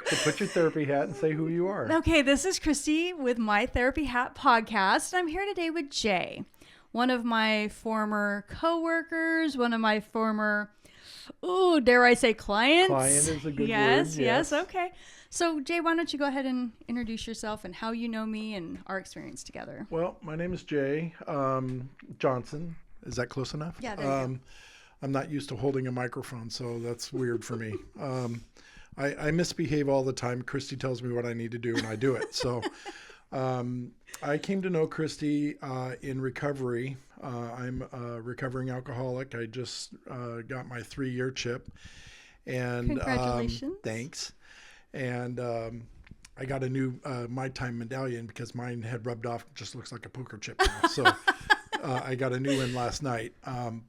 So put your therapy hat and say who you are. Okay, this is Christy with My Therapy Hat podcast. I'm here today with Jay, one of my former coworkers, one of my former, dare I say clients? Client is a good word. Yes. Okay. So Jay, why don't you go ahead and introduce yourself and how you know me and our experience together? Well, my name is Jay Johnson. Is that close enough? Yeah, there you go. I'm not used to holding a microphone, so that's weird for me. I misbehave all the time. Christy tells me what I need to do, and I do it. So I came to know Christy in recovery. I'm a recovering alcoholic. I just got my 3-year chip. And Congratulations. Thanks. And I got a new My Time medallion because mine had rubbed off. It just looks like a poker chip now. So I got a new one last night.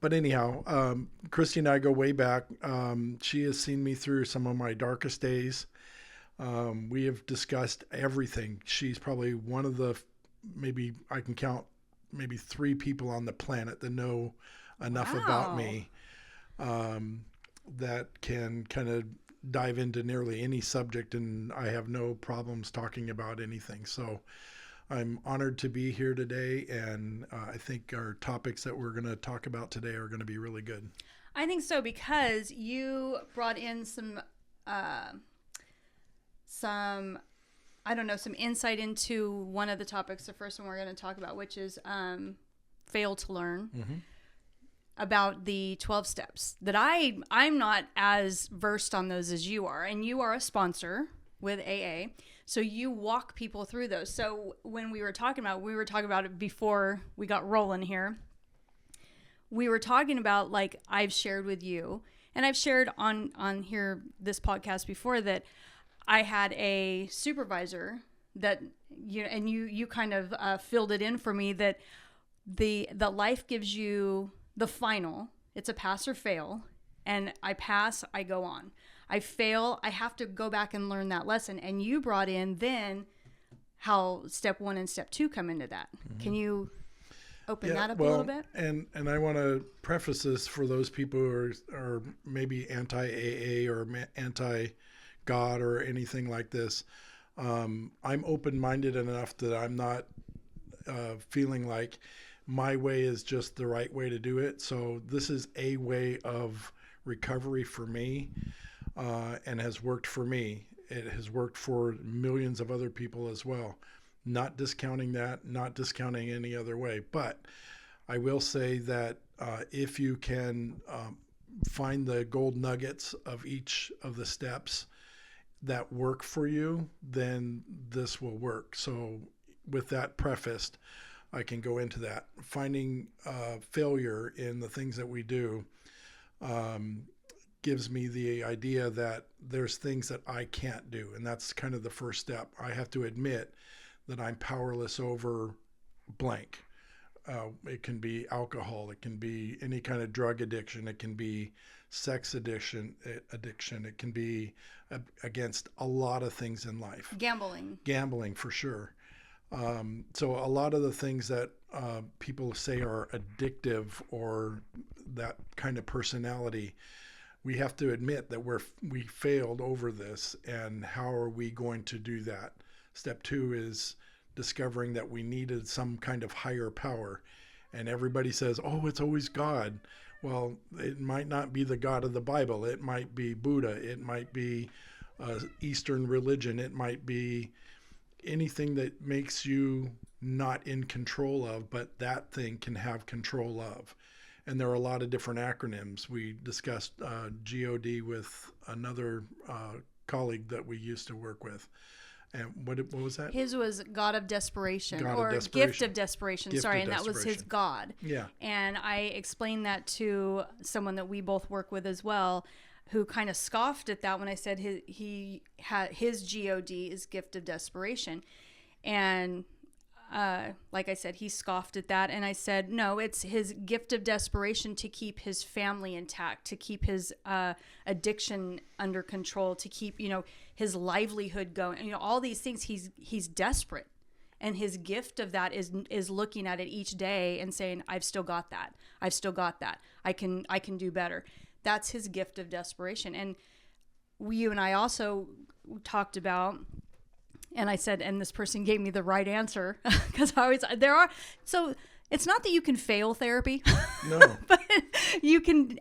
But anyhow, Christy and I go way back. She has seen me through some of my darkest days. We have discussed everything. She's probably one of the, maybe I can count maybe 3 people on the planet that know enough about me that can kind of dive into nearly any subject, and I have no problems talking about anything. So I'm honored to be here today, and I think our topics that we're going to talk about today are going to be really good. I think so, because you brought in some insight into one of the topics, the first one we're going to talk about, which is fail to learn. Mm-hmm. About the 12 steps that I'm not as versed on those as you are, and you are a sponsor with AA, so you walk people through those. So when we were talking about it before we got rolling here. We were talking about, like, I've shared with you, and I've shared on here this podcast before, that I had a supervisor that you kind of filled it in for me, that the life gives you the final. It's a pass or fail, and I pass, I go on. I fail, I have to go back and learn that lesson. And you brought in then how step 1 and step 2 come into that. Mm-hmm. Can you open that up a little bit? And I want to preface this for those people who are maybe anti-AA or anti-God or anything like this. I'm open-minded enough that I'm not feeling like my way is just the right way to do it. So this is a way of recovery for me, and has worked for me. It has worked for millions of other people as well. Not discounting that, not discounting any other way. But I will say that if you can find the gold nuggets of each of the steps that work for you, then this will work. So with that prefaced, I can go into that. Finding failure in the things that we do gives me the idea that there's things that I can't do. And that's kind of the first step. I have to admit that I'm powerless over blank. It can be alcohol. It can be any kind of drug addiction. It can be sex addiction. It can be against a lot of things in life. Gambling for sure. So a lot of the things that people say are addictive or that kind of personality, we have to admit that we failed over this, and how are we going to do that? Step 2 is discovering that we needed some kind of higher power, and everybody says, oh, it's always God. Well, it might not be the God of the Bible. It might be Buddha. It might be Eastern religion. It might be anything that makes you not in control of, but that thing can have control of. And there are a lot of different acronyms. We discussed GOD with another colleague that we used to work with. And what was that? His was God of Desperation, God or of Desperation. Gift of Desperation. Gift Sorry, of and that was his Desperation. God. Yeah. And I explained that to someone that we both work with as well, who kind of scoffed at that when I said his GOD is Gift of Desperation. And like I said, he scoffed at that. And I said, no, it's his gift of desperation to keep his family intact, to keep his addiction under control, to keep, his livelihood going. All these things, he's desperate. And his gift of that is looking at it each day and saying, I've still got that. I've still got that. I can do better. That's his gift of desperation. And you and I also talked about, and I said, and this person gave me the right answer because so it's not that you can fail therapy, No. but you can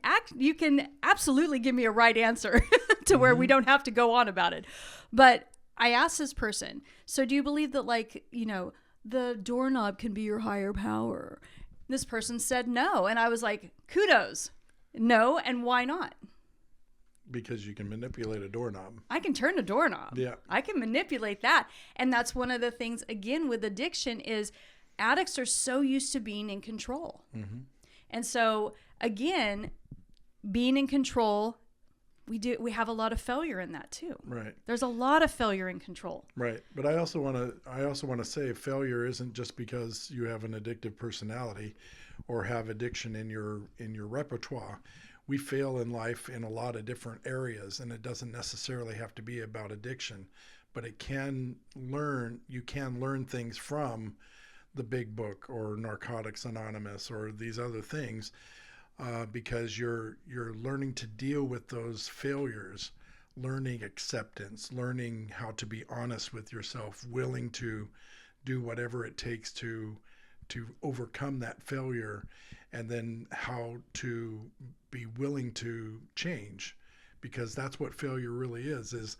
absolutely give me a right answer to where we don't have to go on about it. But I asked this person, so do you believe that, like, the doorknob can be your higher power? This person said no. And I was like, kudos. No. And why not? Because you can manipulate a doorknob. I can turn a doorknob. Yeah. I can manipulate that. And that's one of the things, again, with addiction is addicts are so used to being in control. Mm-hmm. And so, again, being in control, we have a lot of failure in that too. Right. There's a lot of failure in control. Right. But I also want to say failure isn't just because you have an addictive personality or have addiction in your repertoire. We fail in life in a lot of different areas, and it doesn't necessarily have to be about addiction, but you can learn things from the Big Book or Narcotics Anonymous or these other things, because you're learning to deal with those failures, learning acceptance, learning how to be honest with yourself, willing to do whatever it takes to overcome that failure, and then how to be willing to change, because that's what failure really is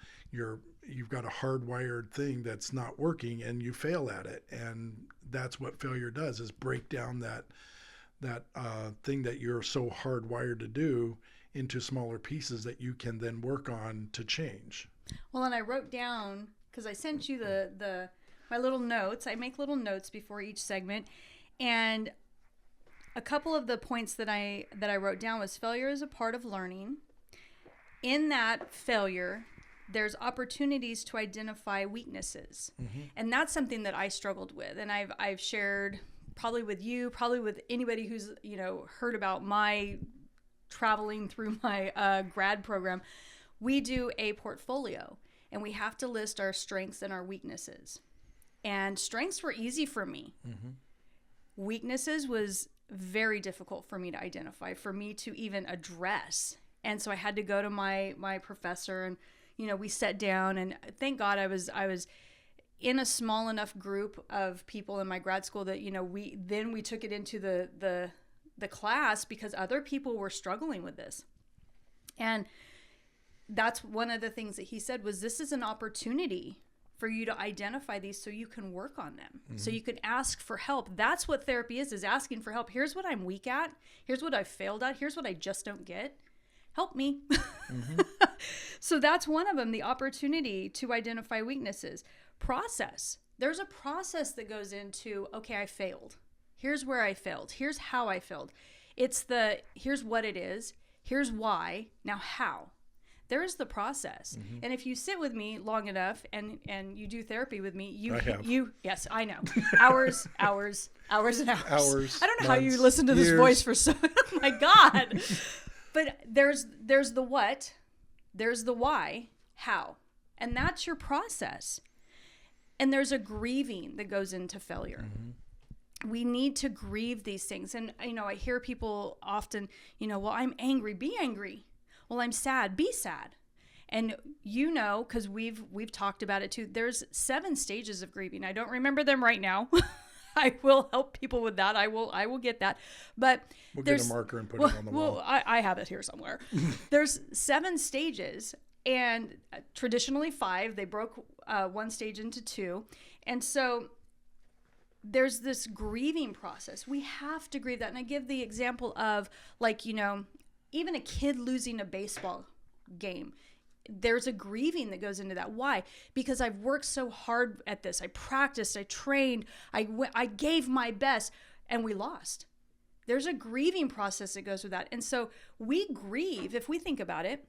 you've got a hardwired thing that's not working and you fail at it, and that's what failure does, is break down that thing that you're so hardwired to do into smaller pieces that you can then work on to change. Well, and I wrote down, because I sent you my little notes. I make little notes before each segment, and a couple of the points that I wrote down was failure is a part of learning. In that failure, there's opportunities to identify weaknesses. Mm-hmm. And that's something that I struggled with. And I've shared probably with you, probably with anybody who's, heard about my traveling through my grad program. We do a portfolio, and we have to list our strengths and our weaknesses. And strengths were easy for me. Mm-hmm. Weaknesses was very difficult for me to identify, for me to even address. And so I had to go to my professor, and we sat down, and thank God I was in a small enough group of people in my grad school that we took it into the class, because other people were struggling with this. And that's one of the things that he said was, this is an opportunity for you to identify these so you can work on them. Mm-hmm. So you can ask for help. That's what therapy is asking for help. Here's what I'm weak at. Here's what I failed at. Here's what I just don't get. Help me. Mm-hmm. So that's one of them, the opportunity to identify weaknesses. Process. There's a process that goes into, okay, I failed. Here's where I failed. Here's how I failed. Here's what it is. Here's why. Now how? There is the process. Mm-hmm. And if you sit with me long enough and you do therapy with me, yes, I know. Hours and hours. I don't know how you listen to this voice for so, oh my God. But there's the what, there's the why, how. And that's your process. And there's a grieving that goes into failure. Mm-hmm. We need to grieve these things. And, I hear people often, well, I'm angry, be angry. Well, I'm sad, be sad. And because we've talked about it too, there's 7 stages of grieving. I don't remember them right now. I will help people with that. I will get that. But we'll get a marker and put it on the wall. Well, I have it here somewhere. There's 7 stages, and traditionally 5. They broke one stage into 2. And so there's this grieving process. We have to grieve that. And I give the example of, even a kid losing a baseball game. There's a grieving that goes into that. Why? Because I've worked so hard at this. I practiced, I trained, I gave my best, and we lost. There's a grieving process that goes with that. And so we grieve, if we think about it,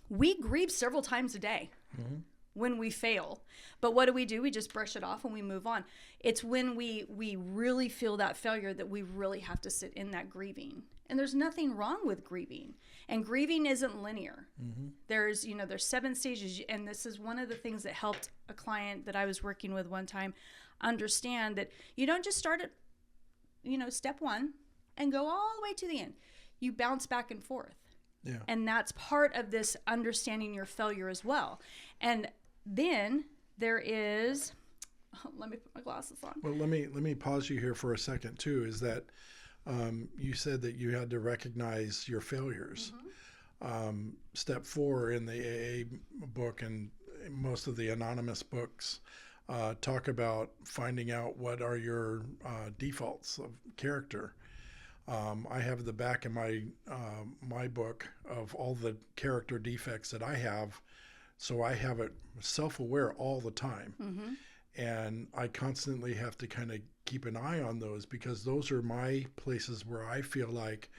we grieve several times a day. Mm-hmm. When we fail. But what do? We just brush it off and we move on. It's when we really feel that failure that we really have to sit in that grieving. And there's nothing wrong with grieving. And grieving isn't linear. Mm-hmm. There's 7 stages. And this is one of the things that helped a client that I was working with one time understand that you don't just start at, step 1 and go all the way to the end. You bounce back and forth. Yeah. And that's part of this understanding your failure as well. And then there is, let me put my glasses on. Well, let me pause you here for a second too. Is that you said that you had to recognize your failures. Step 4 in the AA book and most of the anonymous books talk about finding out what are your defaults of character. I have the back of my book of all the character defects that I have, so I have it self-aware all the time. And I constantly have to kind of keep an eye on those, because those are my places where I feel like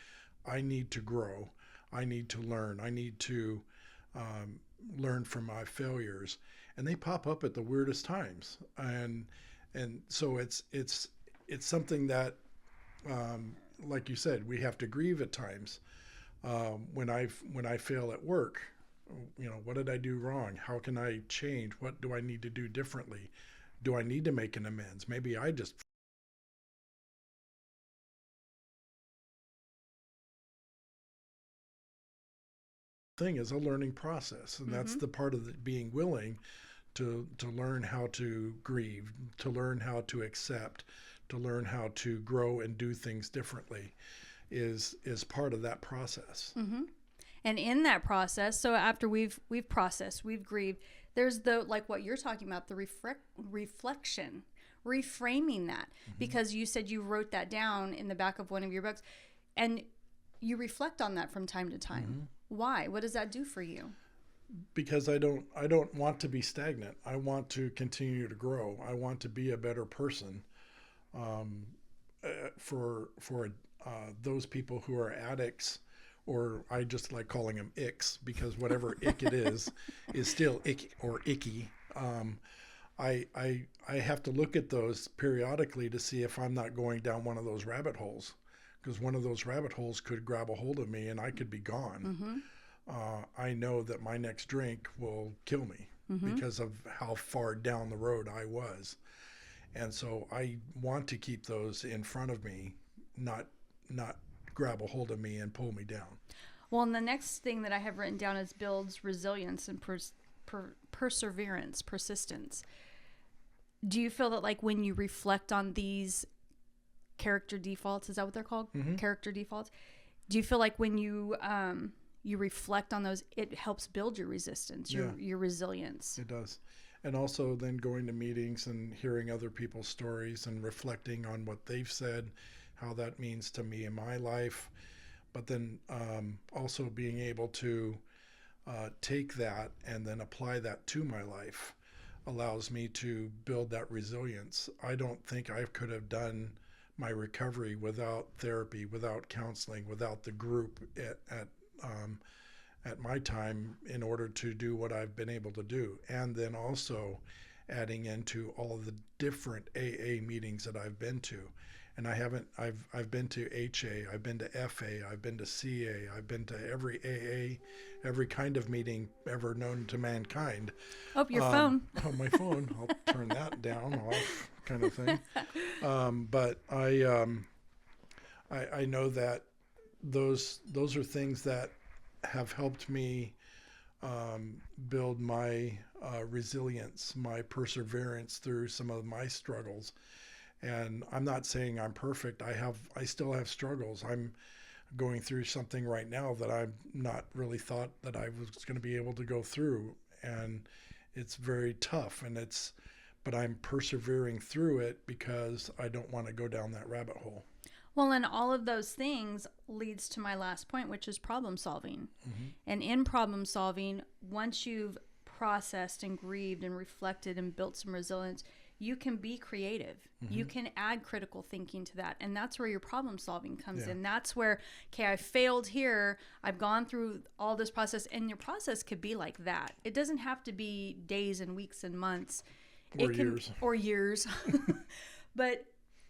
I need to grow. I need to learn. I need to learn from my failures. And they pop up at the weirdest times. And so it's something that, like you said, we have to grieve at times. When I fail at work, what did I do wrong? How can I change? What do I need to do differently? Do I need to make an amends? Maybe I just thing is a learning process, and that's the part of it, being willing to learn how to grieve, to learn how to accept, to learn how to grow and do things differently is part of that process. And in that process, so after we've processed, we've grieved, there's the, like what you're talking about, the reflection, reframing that, because you said you wrote that down in the back of one of your books, and you reflect on that from time to time. Why? What does that do for you? Because I don't want to be stagnant. I want to continue to grow. I want to be a better person. For those people who are addicts, or I just like calling them icks, because whatever ick it is still ick or icky. I have to look at those periodically to see if I'm not going down one of those rabbit holes, because one of those rabbit holes could grab a hold of me and I could be gone. I know that my next drink will kill me because of how far down the road I was. And so I want to keep those in front of me, not grab a hold of me and pull me down. Well, and the next thing that I have written down is builds resilience and perseverance, persistence. Do you feel that, like, when you reflect on these character defaults, is that what they're called? Character defaults. Do you feel like when you reflect on those, it helps build your resistance, your resilience? It does. And also then going to meetings and hearing other people's stories and reflecting on what they've said, how that means to me in my life. But then also being able to take that and then apply that to my life allows me to build that resilience. I don't think I could have done my recovery without therapy, without counseling, without the group at my time, in order to do what I've been able to do. And then also adding into all of the different AA meetings that I've been to. And I've been to HA, I've been to FA, I've been to CA, I've been to every AA, every kind of meeting ever known to mankind. Oh, your phone. On my phone. I'll turn that down, off, kind of thing. But I know that those are things that have helped me build my resilience, my perseverance through some of my struggles. And I'm not saying I'm perfect. I still have struggles. I'm going through something right now that I've not really thought that I was going to be able to go through, and it's very tough. But I'm persevering through it because I don't want to go down that rabbit hole. Well, and all of those things leads to my last point, which is problem solving. And in problem solving, once you've processed and grieved and reflected and built some resilience, you can be creative. You can add critical thinking to that. And that's where your problem solving comes in. That's where, okay, I failed here. I've gone through all this process. And your process could be like that. It doesn't have to be days and weeks and months. Or years. But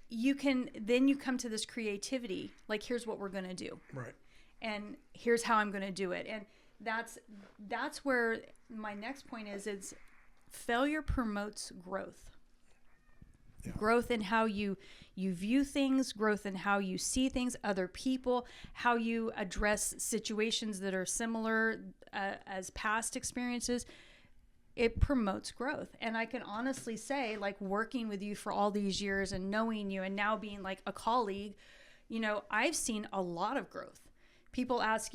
you come to this creativity. Like, here's what we're going to do. Right. And here's how I'm going to do it. And that's where my next point is failure promotes growth. Yeah. Growth in how you view things, growth in how you see things, other people, how you address situations that are similar as past experiences. It promotes growth. And I can honestly say, like, working with you for all these years and knowing you and now being like a colleague, I've seen a lot of growth. People ask,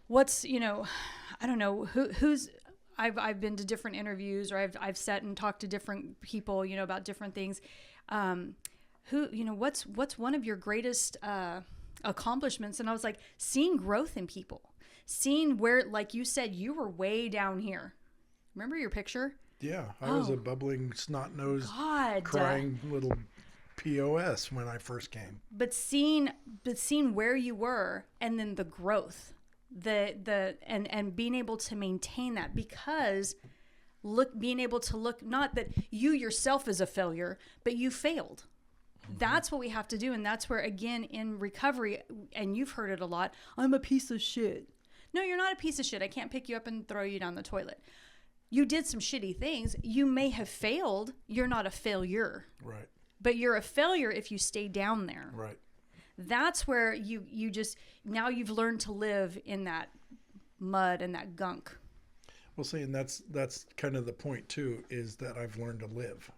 what's, I don't know, who's, I've been to different interviews, or I've sat and talked to different people, about different things. What's one of your greatest accomplishments? And I was like, seeing growth in people, seeing where, like you said, you were way down here. Remember your picture? Yeah, I was a bubbling, snot-nosed, God, crying little POS when I first came. But seeing where you were, and then the growth, and being able to maintain that, because being able to look, not that you yourself is a failure, but you failed. Mm-hmm. That's what we have to do. And that's where, again, in recovery, and you've heard it a lot, I'm a piece of shit. No, you're not a piece of shit. I can't pick you up and throw you down the toilet. You did some shitty things. You may have failed. You're not a failure. Right. But you're a failure if you stay down there. Right. That's where you just, now you've learned to live in that mud and that gunk. Well, see, and that's kind of the point too, is that I've learned to live,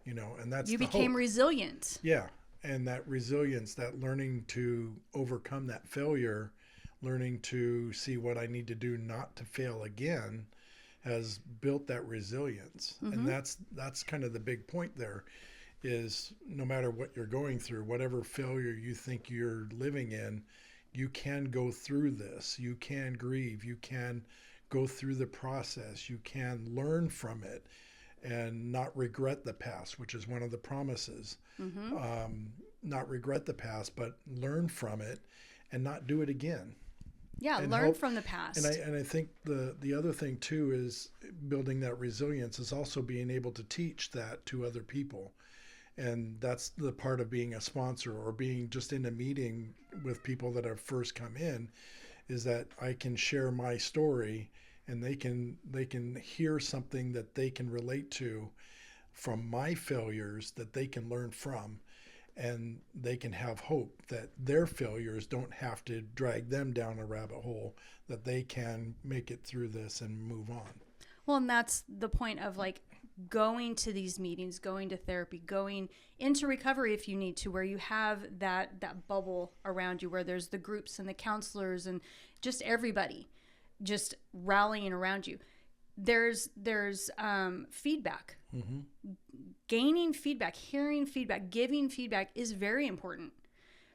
and that's you the became hope. Resilient. Yeah. And that resilience, that learning to overcome that failure, learning to see what I need to do not to fail again, has built that resilience. Mm-hmm. And that's kind of the big point there, is no matter what you're going through, whatever failure you think you're living in, you can go through this. You can grieve. You can go through the process. You can learn from it and not regret the past, which is one of the promises. Mm-hmm. Not regret the past, but learn from it and not do it again. Yeah, and learn from the past. And I think the other thing too is building that resilience is also being able to teach that to other people. And that's the part of being a sponsor, or being just in a meeting with people that have first come in, is that I can share my story, and they can hear something that they can relate to from my failures, that they can learn from, and they can have hope that their failures don't have to drag them down a rabbit hole, that they can make it through this and move on. Well, and that's the point of, like, going to these meetings, going to therapy, going into recovery if you need to, where you have that bubble around you, where there's the groups and the counselors and just everybody just rallying around you. There's feedback. Mm-hmm. Gaining feedback, hearing feedback, giving feedback is very important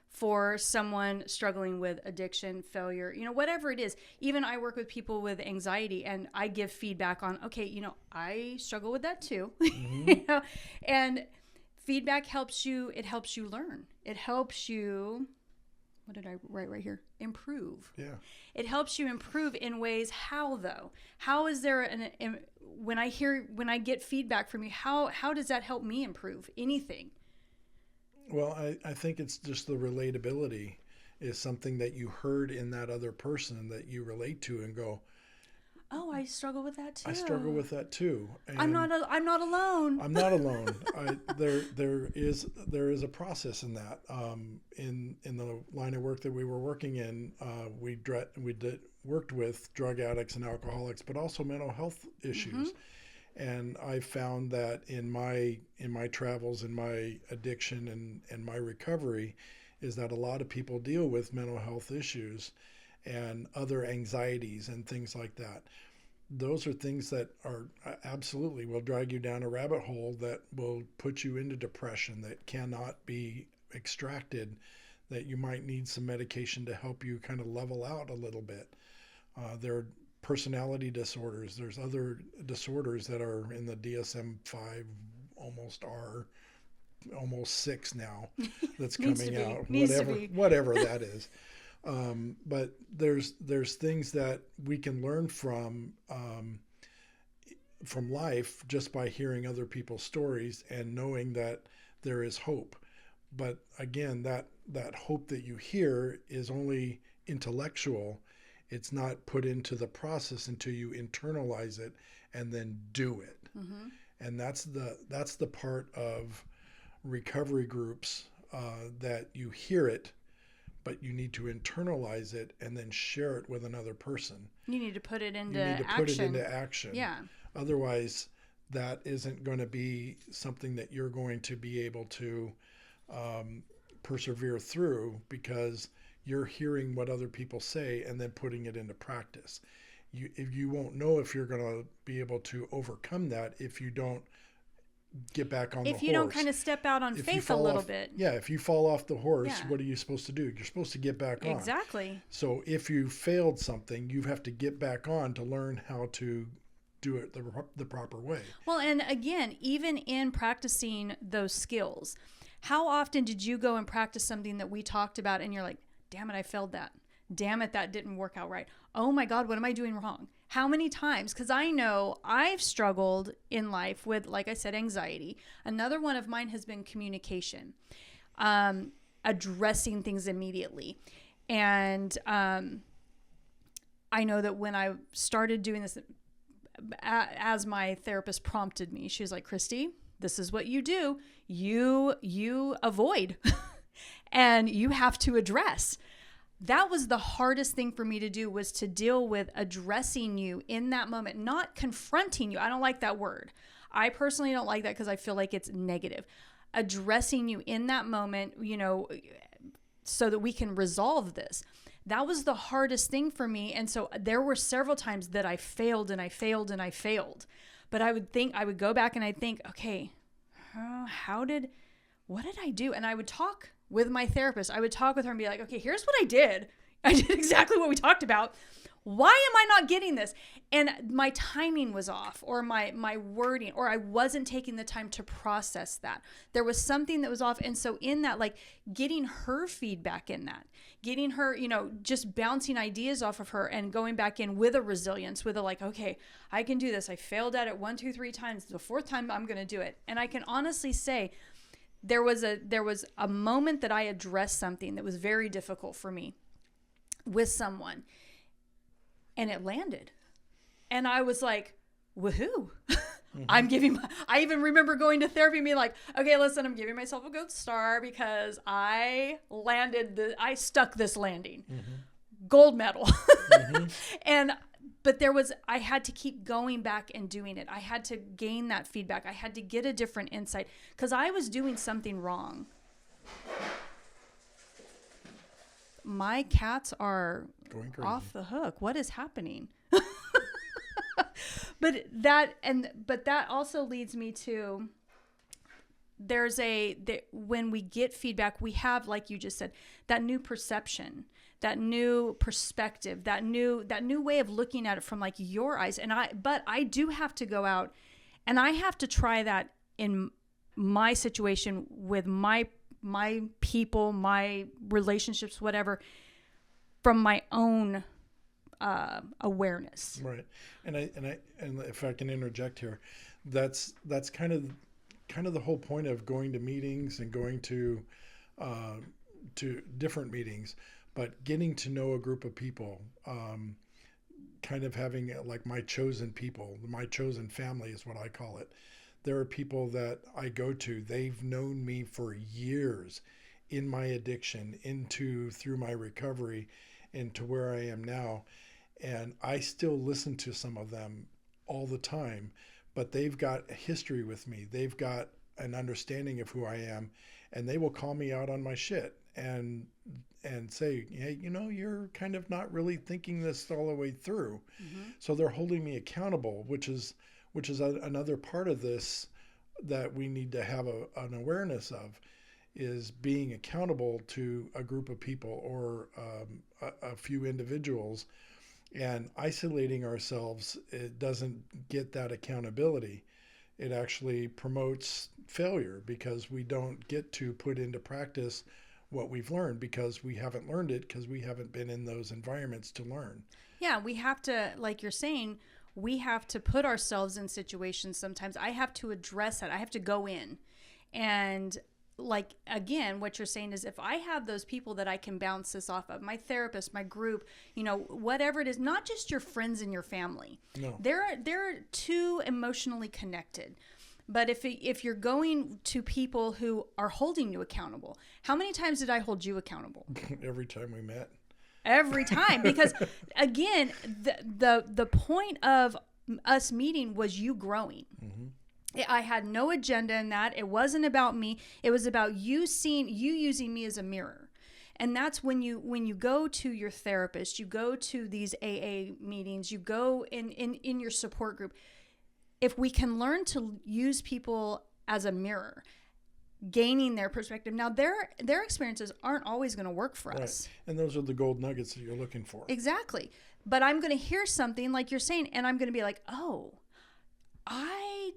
for someone struggling with addiction, failure, whatever it is. Even I work with people with anxiety, and I give feedback on, okay, I struggle with that too. Mm-hmm. And feedback helps you learn. It helps you, what did I write right here? Improve. Yeah. It helps you improve in ways. How though? How is there when I get feedback from you, how does that help me improve anything? Well, I think it's just the relatability is something that you heard in that other person that you relate to and go, oh, I struggle with that too. I struggle with that too. And I'm not alone. I'm not alone. There is a process in that. In the line of work that we were working in, we worked with drug addicts and alcoholics, but also mental health issues. Mm-hmm. And I found that in my travels, in my addiction and my recovery, is that a lot of people deal with mental health issues and other anxieties and things like that. Those are things that are absolutely will drag you down a rabbit hole, that will put you into depression, that cannot be extracted, that you might need some medication to help you kind of level out a little bit. There are personality disorders. There's other disorders that are in the DSM-5, almost 6 now, that's coming out. Whatever that is. But there's things that we can learn from life just by hearing other people's stories and knowing that there is hope. But again, that hope that you hear is only intellectual. It's not put into the process until you internalize it and then do it. Mm-hmm. And that's the part of recovery groups that you hear it, but you need to internalize it and then share it with another person. You need to put it into You need to action. put it into action. Yeah. Otherwise, that isn't going to be something that you're going to be able to persevere through, because you're hearing what other people say and then putting it into practice. You won't know if you're going to be able to overcome that if you don't get back on the horse. If you don't kind of step out on faith a little bit. Yeah, if you fall off the horse, Yeah. what are you supposed to do? You're supposed to get back on. Exactly. So if you failed something, you have to get back on to learn how to do it the proper way. Well, and again, even in practicing those skills, how often did you go and practice something that we talked about and you're like, damn it, I failed that. Damn it, that didn't work out right. Oh my God, what am I doing wrong? How many times? Because I know I've struggled in life with, like I said, anxiety. Another one of mine has been communication, addressing things immediately. And I know that when I started doing this, as my therapist prompted me, she was like, Christy, this is what you do. You avoid and you have to address. That was the hardest thing for me to do, was to deal with addressing you in that moment, not confronting you. I don't like that word. I personally don't like that because I feel like it's negative. Addressing you in that moment, so that we can resolve this. That was the hardest thing for me. And so there were several times that I failed and I failed and I failed. But I would go back and I'd think, okay, what did I do? And I would talk with my therapist. I would talk with her and be like, okay, here's what I did. I did exactly what we talked about. Why am I not getting this? And my timing was off, or my wording, or I wasn't taking the time to process that. There was something that was off. And so in that, like getting her feedback in that, getting her, just bouncing ideas off of her and going back in with a resilience, with a like, okay, I can do this. I failed at it 1, 2, 3 times. The 4th time I'm going to do it. And I can honestly say, there was a moment that I addressed something that was very difficult for me with someone, and it landed. And I was like, woohoo. Mm-hmm. I even remember going to therapy and being like, okay, listen, I'm giving myself a good star because I stuck this landing. Mm-hmm. Gold medal. Mm-hmm. But I had to keep going back and doing it. I had to gain that feedback. I had to get a different insight because I was doing something wrong. My cats are going crazy, off the hook. What is happening? But that also leads me to, when we get feedback, we have, like you just said, that new perception, that new perspective, that new way of looking at it from like your eyes. But I do have to go out and I have to try that in my situation with my people, my relationships, whatever, from my own awareness. Right. And if I can interject here, that's kind of the whole point of going to meetings and going to different meetings, but getting to know a group of people, kind of having like my chosen people, my chosen family is what I call it. There are people that I go to, they've known me for years in my addiction, through my recovery, into where I am now. And I still listen to some of them all the time, but they've got a history with me. They've got an understanding of who I am, and they will call me out on my shit and say, hey, you're kind of not really thinking this all the way through. Mm-hmm. So they're holding me accountable, which is another part of this that we need to have an awareness of, is being accountable to a group of people or a few individuals. And isolating ourselves, it doesn't get that accountability. It actually promotes failure because we don't get to put into practice what we've learned because we haven't learned it because we haven't been in those environments to learn. Yeah, we have to, like you're saying, we have to put ourselves in situations sometimes. I have to address that. I have to go in. And like, again, what you're saying is if I have those people that I can bounce this off of, my therapist, my group, whatever it is, not just your friends and your family. No. They're too emotionally connected. But if you're going to people who are holding you accountable, how many times did I hold you accountable? Every time we met. Every time, because again, the point of us meeting was you growing. I had no agenda in that. It wasn't about me. It was about you using me as a mirror. And that's when you go to your therapist, you go to these AA meetings, you go in your support group. If we can learn to use people as a mirror, gaining their perspective. Now, their experiences aren't always going to work for us. And those are the gold nuggets that you're looking for. Exactly. But I'm going to hear something like you're saying, and I'm going to be like, oh, I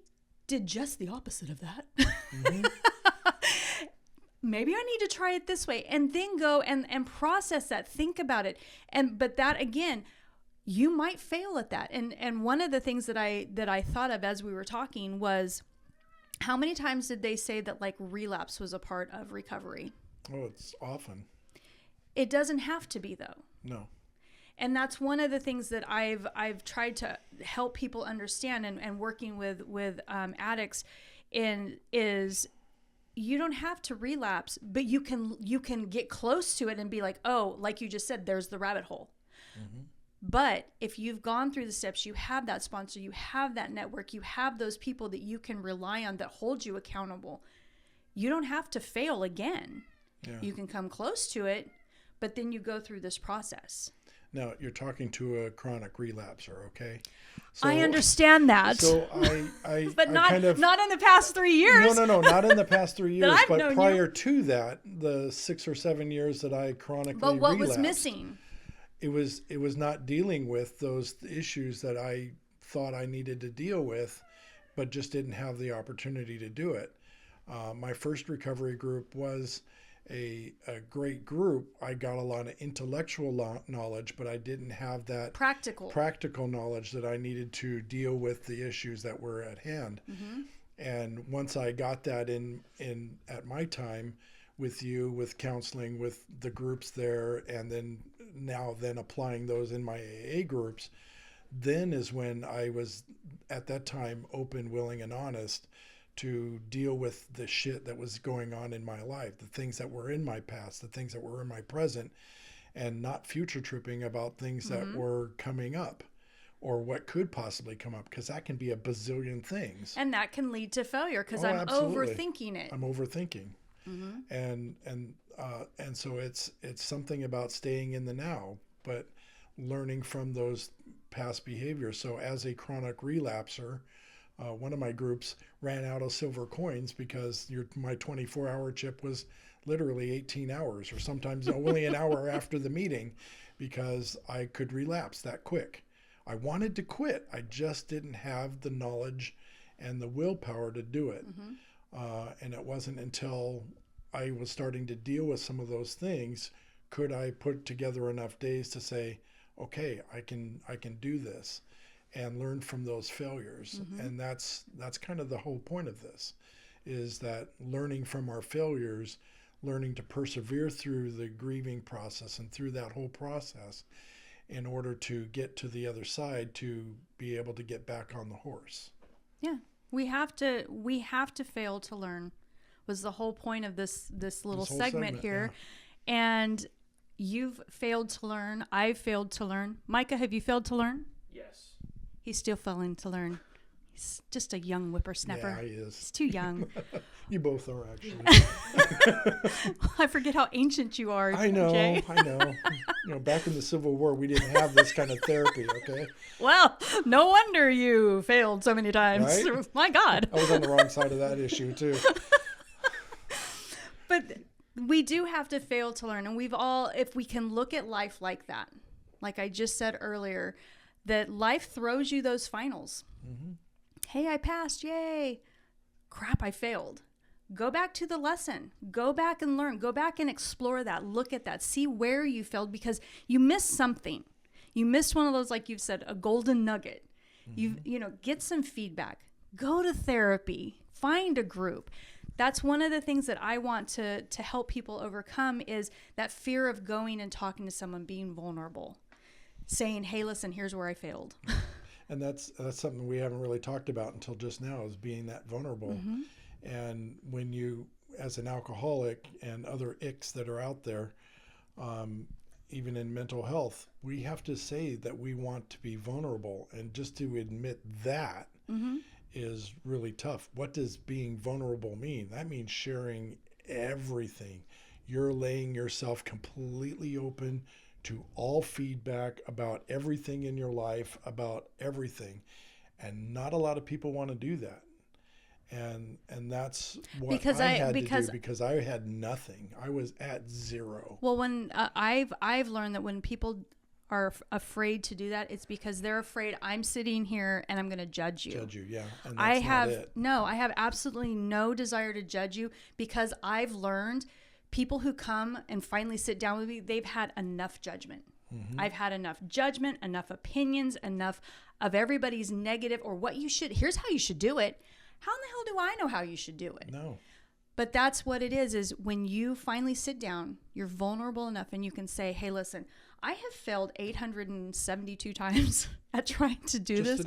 did just the opposite of that. Maybe I need to try it this way, and then go and process that, think about it. But that, again, you might fail at that. And one of the things that I thought of as we were talking was, how many times did they say that like relapse was a part of recovery? Oh, it's often. It doesn't have to be, though. No. And that's one of the things that I've tried to help people understand, and working with addicts is you don't have to relapse, but you can get close to it and be like, oh, like you just said, there's the rabbit hole. But if you've gone through the steps, you have that sponsor, you have that network, you have those people that you can rely on that hold you accountable. You don't have to fail again. Yeah. You can come close to it, but then you go through this process. Now, you're talking to a chronic relapser, okay? So, I understand that. So I but I not kind of, not in the past 3 years. No, not in the past 3 years, I've but known prior to that, the 6 or 7 years that I chronically But what relapsed, was missing? It was not dealing with those issues that I thought I needed to deal with, but just didn't have the opportunity to do it. My first recovery group was a great group. I got a lot of intellectual knowledge, but I didn't have that practical knowledge that I needed to deal with the issues that were at hand. And once I got that in at my time with you, with counseling, with the groups there, and then applying those in my AA groups, then is when I was at that time open, willing, and honest to deal with the shit that was going on in my life, the things that were in my past, the things that were in my present, and not future tripping about things that were coming up or what could possibly come up, because that can be a bazillion things. And that can lead to failure because I'm absolutely. overthinking it. I'm overthinking. And so it's something about staying in the now, but learning from those past behaviors. So as a chronic relapser, one of my groups ran out of silver coins because my 24-hour chip was literally 18 hours, or sometimes only an hour after the meeting, because I could relapse that quick. I wanted to quit. I just didn't have the knowledge and the willpower to do it. And it wasn't until I was starting to deal with some of those things could I put together enough days to say, okay, I can do this, and learn from those failures. And that's kind of the whole point of this, is that learning from our failures, learning to persevere through the grieving process and through that whole process in order to get to the other side, to be able to get back on the horse. Yeah. We have to fail to learn, was the whole point of this little segment here. Yeah. And you've failed to learn. I've failed to learn. Micah, have you failed to learn? Yes. He's still failing to learn. He's just a young whippersnapper. Yeah, he is. He's too young. You both are, actually. I forget how ancient you are, I know, Jay. I know. Back in the Civil War, we didn't have this kind of therapy, okay? Well, no wonder you failed so many times. Right? My God. I was on the wrong side of that issue, too. But we do have to fail to learn. And we've all, if we can look at life like that, like I just said earlier, that life throws you those finals. Hey, I passed. Yay. Crap, I failed. Go back to the lesson. Go back and learn. Go back and explore that. Look at that. See where you failed, because you missed something. You missed one of those, like you've said, a golden nugget. You get some feedback. Go to therapy. Find a group. That's one of the things that I want to help people overcome, is that fear of going and talking to someone, being vulnerable, saying, hey, listen, here's where I failed. And that's something we haven't really talked about until just now, is being that vulnerable. And when you, as an alcoholic and other icks that are out there, even in mental health, we have to say that we want to be vulnerable. And just to admit that is really tough. What does being vulnerable mean? That means sharing everything. You're laying yourself completely open to all feedback about everything in your life, about everything. And not a lot of people want to do that. And that's what Because I had to do, because I had nothing. I was at zero. Well, when I've learned that when people are afraid to do that, it's because they're afraid I'm sitting here and I'm going to judge you. Judge you, yeah. And that's not it. I have absolutely no desire to judge you, because I've learned people who come and finally sit down with me, they've had enough judgment. I've had enough judgment, enough opinions, enough of everybody's negative or what you should, here's how you should do it. How in the hell do I know how you should do it? No. But that's what it is when you finally sit down, you're vulnerable enough and you can say, hey, listen, I have failed 872 times at trying to do this.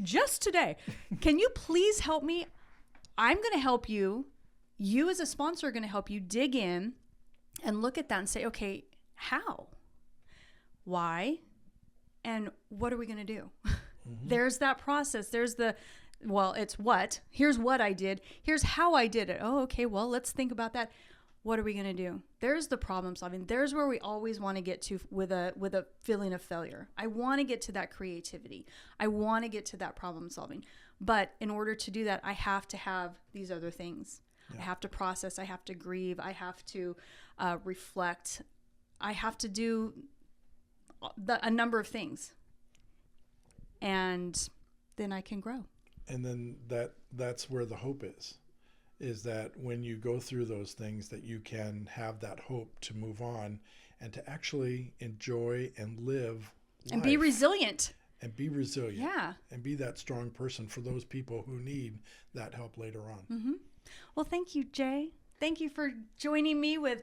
Just today. Can you please help me? I'm going to help you. You as a sponsor are going to help you dig in and look at that and say, okay, how? Why? And what are we going to do? There's that process. There's it's what. Here's what I did. Here's how I did it. Oh, okay. Well, let's think about that. What are we going to do? There's the problem solving. There's where we always want to get to with a feeling of failure. I want to get to that creativity. I want to get to that problem solving. But in order to do that, I have to have these other things. Yeah. I have to process. I have to grieve. I have to reflect. I have to do a number of things. And then I can grow. And then that's where the hope is that when you go through those things, that you can have that hope to move on and to actually enjoy and live and be resilient. And be resilient. Yeah. And be that strong person for those people who need that help later on. Well, thank you, Jay. Thank you for joining me with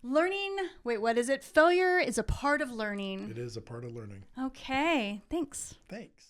learning. Wait, what is it? Failure is a part of learning. It is a part of learning. Okay. Thanks. Thanks.